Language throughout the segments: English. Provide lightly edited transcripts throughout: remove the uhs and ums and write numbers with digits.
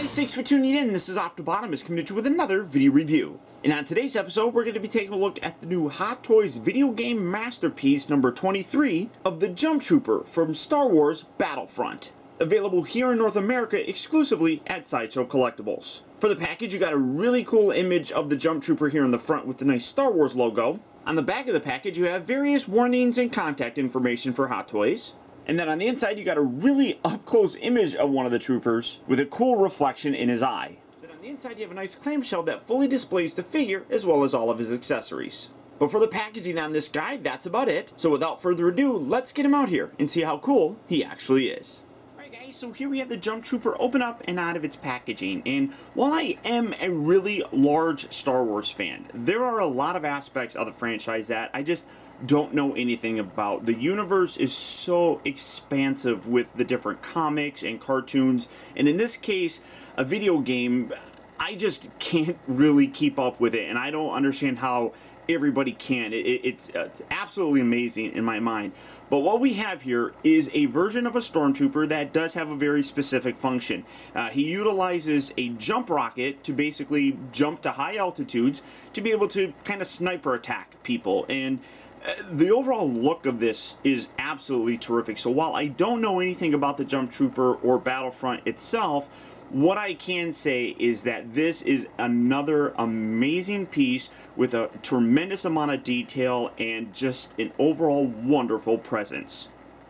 Guys, thanks for tuning in. This is optibotimus coming at you with another video review. And on today's episode, we're going to be taking a look at the new Hot Toys video game masterpiece number 23 of the Jumptrooper from Star Wars Battlefront. Available here in North America exclusively at Sideshow Collectibles. For the package, you got a really cool image of the Jumptrooper here in the front with the nice Star Wars logo. On the back of the package, you have various warnings and contact information for Hot Toys. And then on the inside, you got a really up-close image of one of the troopers with a cool reflection in his eye. Then on the inside, you have a nice clamshell that fully displays the figure as well as all of his accessories. But for the packaging on this guy, that's about it. So without further ado, let's get him out here and see how cool he actually is. Alright guys, so here we have the Jumptrooper open up and out of its packaging. And while I am a really large Star Wars fan, there are a lot of aspects of the franchise that I just don't know anything about. The universe is so expansive with the different comics and cartoons, and in this case, a video game, I just can't really keep up with it, and I don't understand how everybody can. It's absolutely amazing in my mind. But what we have here is a version of a Stormtrooper that does have a very specific function. He utilizes a jump rocket to basically jump to high altitudes to be able to kind of sniper attack people, and the overall look of this is absolutely terrific. So while I don't know anything about the Jumptrooper or Battlefront itself, what I can say is that this is another amazing piece with a tremendous amount of detail and just an overall wonderful presence.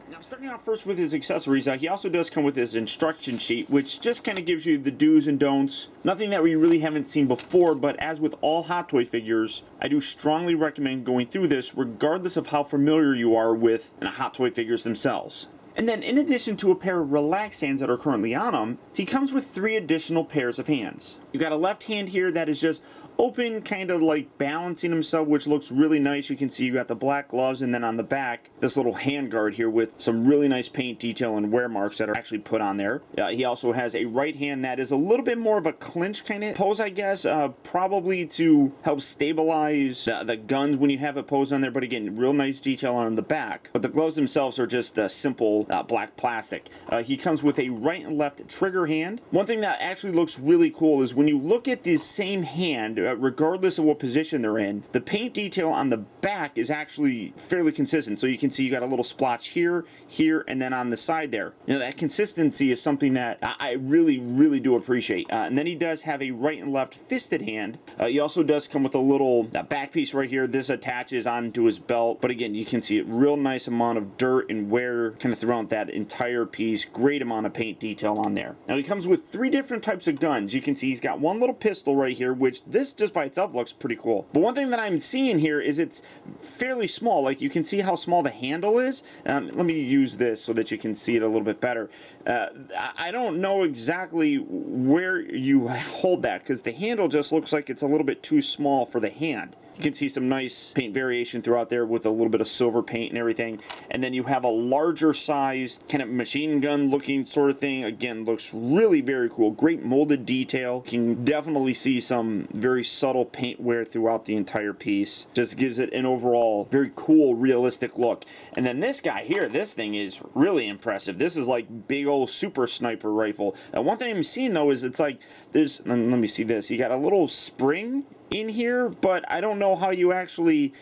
Now, starting out first with his accessories, he also does come with his instruction sheet, which just kind of gives you the do's and don'ts. Nothing that we really haven't seen before, but as with all Hot Toy figures, I do strongly recommend going through this regardless of how familiar you are with Hot Toy figures themselves. And then, in addition to a pair of relaxed hands that are currently on him, he comes with 3 additional pairs of hands. You got a left hand here that is just open, kind of like balancing himself, which looks really nice. You can see you got the black gloves, and then on the back, this little hand guard here with some really nice paint detail and wear marks that are actually put on there. He also has a right hand that is a little bit more of a clinch kind of pose, I guess, probably to help stabilize the guns when you have it posed on there, but again, real nice detail on the back. But the gloves themselves are just simple black plastic. He comes with a right and left trigger hand. One thing that actually looks really cool is when you look at this same hand, regardless of what position they're in, the paint detail on the back is actually fairly consistent. So you can see you got a little splotch here, here, and then on the side there. You know, that consistency is something that I really, really do appreciate. And then he does have a right and left fisted hand. He also does come with a little back piece right here. This attaches onto his belt. But again, you can see a real nice amount of dirt and wear kind of throughout that entire piece. Great amount of paint detail on there. Now he comes with 3 different types of guns. You can see he's got one little pistol right here, which this just by itself looks pretty cool. But one thing that I'm seeing here is it's fairly small. Like, you can see how small the handle is. Let me use this so that you can see it a little bit better. I don't know exactly where you hold that, because the handle just looks like it's a little bit too small for the hand. You can see some nice paint variation throughout there with a little bit of silver paint and everything. And then you have a larger sized kind of machine gun looking sort of thing. Again, looks really very cool. Great molded detail. You can definitely see some very subtle paint wear throughout the entire piece. Just gives it an overall very cool, realistic look. And then this guy here, this thing is really impressive. This is like big old super sniper rifle. One thing I'm seeing though is it's like there's, let me see this. You got a little spring in here, but I don't know how you actually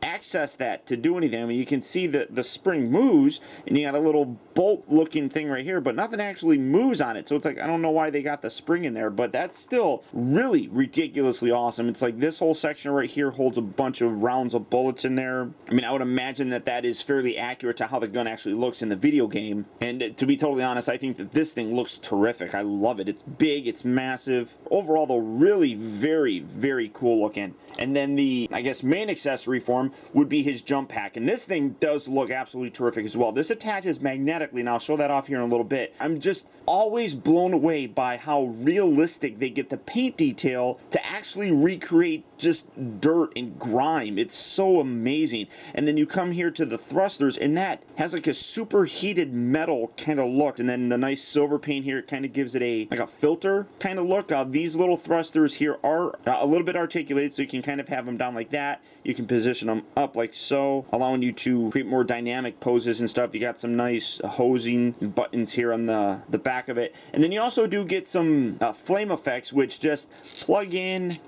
access that to do anything. I mean, you can see that the spring moves, and you got a little bolt looking thing right here, but nothing actually moves on it. So it's like, I don't know why they got the spring in there, but that's still really ridiculously awesome. It's like this whole section right here holds a bunch of rounds of bullets in there. I mean, I would imagine that that is fairly accurate to how the gun actually looks in the video game. And to be totally honest, I think that this thing looks terrific. I love it. It's big, it's massive. Overall, though, really very, very cool looking. And then the, I guess, main accessory for him would be his jump pack. And this thing does look absolutely terrific as well. This attaches magnetically, and I'll show that off here in a little bit. I'm just always blown away by how realistic they get the paint detail to actually recreate just dirt and grime. It's so amazing. And then you come here to the thrusters, and that has like a superheated metal kind of look. And then the nice silver paint here kind of gives it a like a filter kind of look. These little thrusters here are a little bit articulated, so you can kind of have them down like that. You can position them them up like so, allowing you to create more dynamic poses and stuff. You got some nice hosing buttons here on the back of it. And then you also do get some flame effects, which just plug in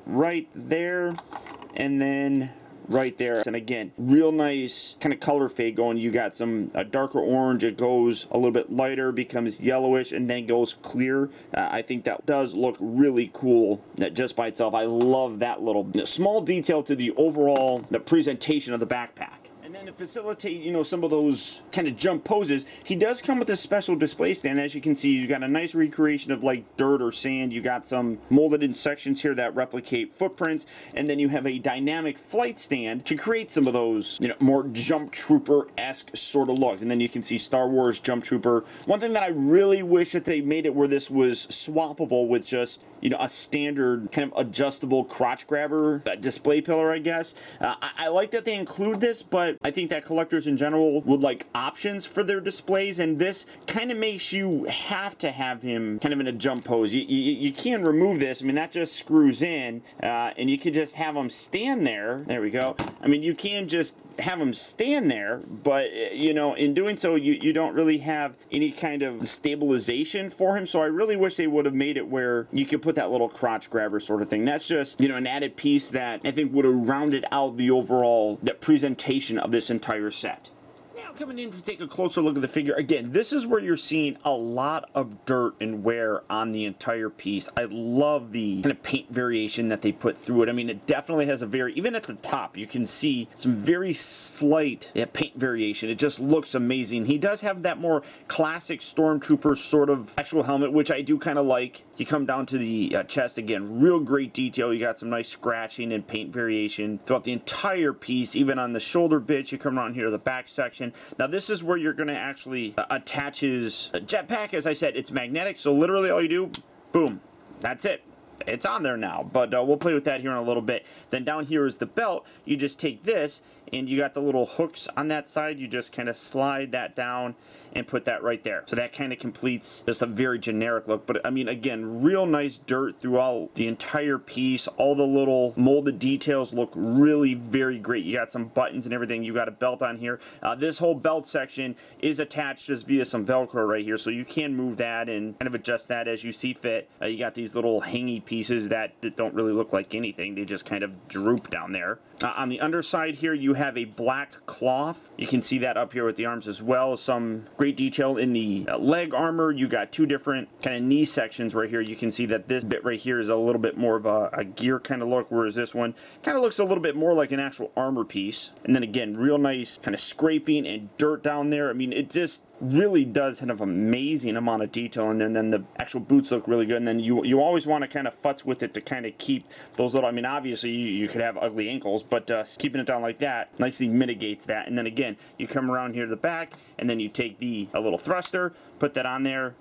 right there and then right there. And again, real nice kind of color fade going. You got some darker orange, it goes a little bit lighter, becomes yellowish, and then goes clear. I think that does look really cool just by itself. I love that little small detail to the overall presentation of the backpack. And then to facilitate, you know, some of those kind of jump poses, he does come with a special display stand. As you can see, you got a nice recreation of like dirt or sand. You got some molded in sections here that replicate footprints, and then you have a dynamic flight stand to create some of those, you know, more Jumptrooper-esque sort of look. And then you can see Star Wars Jumptrooper. One thing that I really wish that they made it where this was swappable with just, you know, a standard kind of adjustable crotch grabber display pillar, I guess. I like that they include this, but I think that collectors in general would like options for their displays, and this kind of makes you have to have him kind of in a jump pose. You can remove this. I mean, that just screws in, and you can just have him stand there. There we go. I mean, you can just have him stand there, but you know, in doing so, you don't really have any kind of stabilization for him. So I really wish they would have made it where you could put that little crotch grabber sort of thing. That's just, you know, an added piece that I think would have rounded out the overall presentation of this entire set. Coming in to take a closer look at the figure, again, this is where you're seeing a lot of dirt and wear on the entire piece. I love the kind of paint variation that they put through it. I mean, it definitely has a very, even at the top, you can see some very slight paint variation. It just looks amazing. He does have that more classic Stormtrooper sort of actual helmet, which I do kind of like. You come down to the chest, again, real great detail. You got some nice scratching and paint variation throughout the entire piece. Even on the shoulder bits, you come around here to the back section. Now this is where you're going to actually attach his jetpack. As I said, it's magnetic, so literally all you do, boom, that's it. It's on there now, but we'll play with that here in a little bit. Then down here is the belt. You just take this, and you got the little hooks on that side. You just kind of slide that down and put that right there. So that kind of completes just a very generic look. But I mean, again, real nice dirt throughout the entire piece. All the little molded details look really very great. You got some buttons and everything. You got a belt on here. This whole belt section is attached just via some Velcro right here. So you can move that and kind of adjust that as you see fit. You got these little hangy pieces that don't really look like anything. They just kind of droop down there. On the underside here, you have a black cloth. You can see that up here with the arms as well. Some great detail in the leg armor. You got two different kind of knee sections right here. You can see that this bit right here is a little bit more of a gear kind of look, whereas this one kind of looks a little bit more like an actual armor piece. And then again, real nice kind of scraping and dirt down there. I mean, it just really does have an amazing amount of detail, and then the actual boots look really good. And then you always want to kind of futz with it to kind of keep those little, I mean, obviously you could have ugly ankles, but keeping it down like that nicely mitigates that. And then again, you come around here to the back, and then you take a little thruster, put that on there,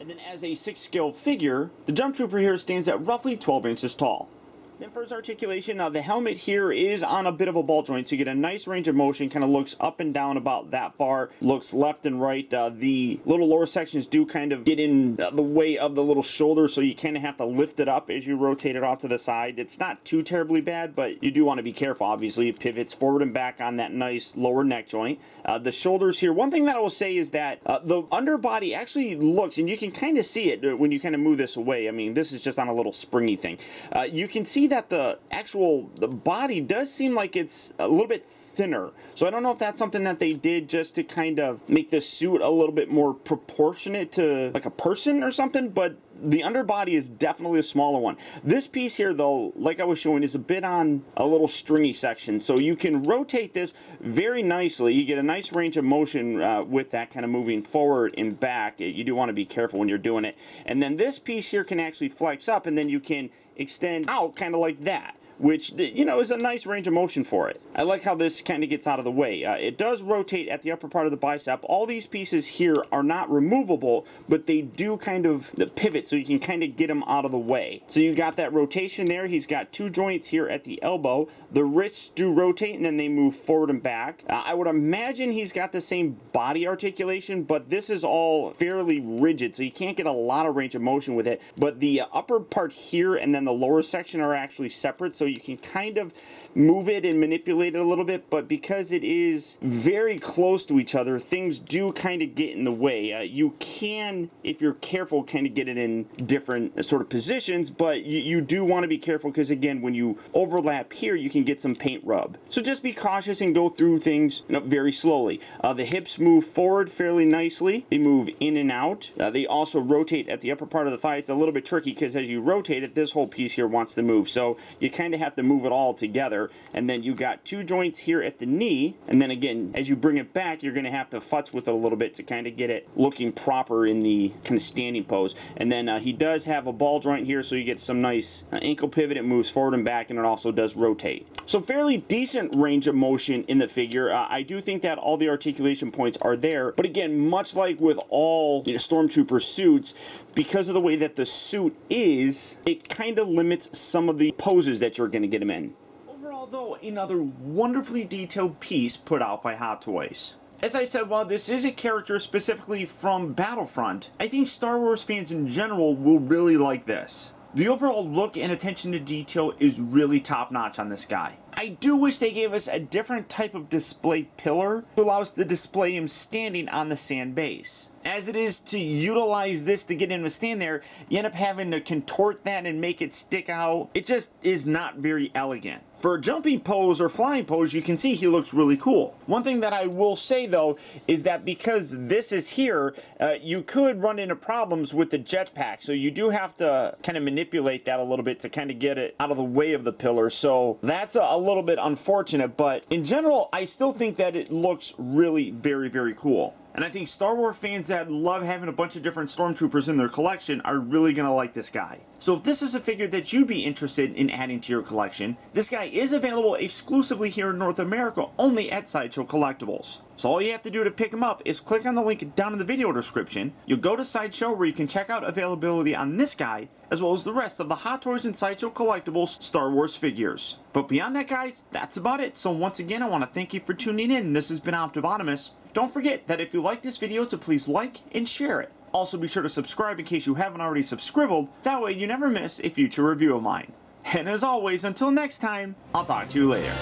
and then as a 6-scale figure, the Jumptrooper here stands at roughly 12 inches tall. Then for his articulation, now the helmet here is on a bit of a ball joint, so you get a nice range of motion, kind of looks up and down about that far, looks left and right. The little lower sections do kind of get in the way of the little shoulder, so you kind of have to lift it up as you rotate it off to the side. It's not too terribly bad, but you do want to be careful. Obviously, it pivots forward and back on that nice lower neck joint. The shoulders here, one thing that I will say is that the underbody actually looks, and you can kind of see it when you kind of move this away. I mean, this is just on a little springy thing. You can see that the body does seem like it's a little bit thinner. So I don't know if that's something that they did just to kind of make the suit a little bit more proportionate to like a person or something, but the underbody is definitely a smaller one. This piece here, though, like I was showing, is a bit on a little stringy section, so you can rotate this very nicely. You get a nice range of motion with that kind of moving forward and back. You do want to be careful when you're doing it. And then this piece here can actually flex up, and then you can extend out kind of like that, which, you know, is a nice range of motion for it. I like how this kind of gets out of the way. It does rotate at the upper part of the bicep. All these pieces here are not removable, but they do kind of pivot, so you can kind of get them out of the way. So you got that rotation there. He's got two joints here at the elbow. The wrists do rotate, and then they move forward and back. I would imagine he's got the same body articulation, but this is all fairly rigid, so you can't get a lot of range of motion with it. But the upper part here and then the lower section are actually separate, so you can kind of move it and manipulate it a little bit, but because it is very close to each other, things do kind of get in the way. You can, if you're careful, kind of get it in different sort of positions, but you do want to be careful because, again, when you overlap here, you can get some paint rub. So just be cautious and go through things, you know, very slowly. The hips move forward fairly nicely. They move in and out. They also rotate at the upper part of the thigh. It's a little bit tricky because as you rotate it, this whole piece here wants to move. So you kind of have to move it all together. And then you got two joints here at the knee. And then again, as you bring it back, you're going to have to futz with it a little bit to kind of get it looking proper in the kind of standing pose. And then he does have a ball joint here, so you get some nice ankle pivot. It moves forward and back, and it also does rotate. So fairly decent range of motion in the figure. I do think that all the articulation points are there. But again, much like with all, you know, Stormtrooper suits, because of the way that the suit is, it kind of limits some of the poses that you're going to get him in. Overall, though, another wonderfully detailed piece put out by Hot Toys. As I said, while this is a character specifically from Battlefront, I think Star Wars fans in general will really like this. The overall look and attention to detail is really top-notch on this guy. I do wish they gave us a different type of display pillar to allow us to display him standing on the sand base. As it is to utilize this to get him to stand there, you end up having to contort that and make it stick out. It just is not very elegant. For a jumping pose or flying pose, you can see he looks really cool. One thing that I will say though is that because this is here, you could run into problems with the jetpack. So you do have to kind of manipulate that a little bit to kind of get it out of the way of the pillar. So that's a little bit unfortunate, but in general, I still think that it looks really very, very cool. And I think Star Wars fans that love having a bunch of different Stormtroopers in their collection are really going to like this guy. So if this is a figure that you'd be interested in adding to your collection, this guy is available exclusively here in North America, only at Sideshow Collectibles. So all you have to do to pick him up is click on the link down in the video description. You'll go to Sideshow where you can check out availability on this guy, as well as the rest of the Hot Toys and Sideshow Collectibles Star Wars figures. But beyond that, guys, that's about it. So once again, I want to thank you for tuning in. This has been optibotimus. Don't forget that if you like this video, to please like and share it. Also be sure to subscribe in case you haven't already subscribed. That way you never miss a future review of mine. And as always, until next time, I'll talk to you later.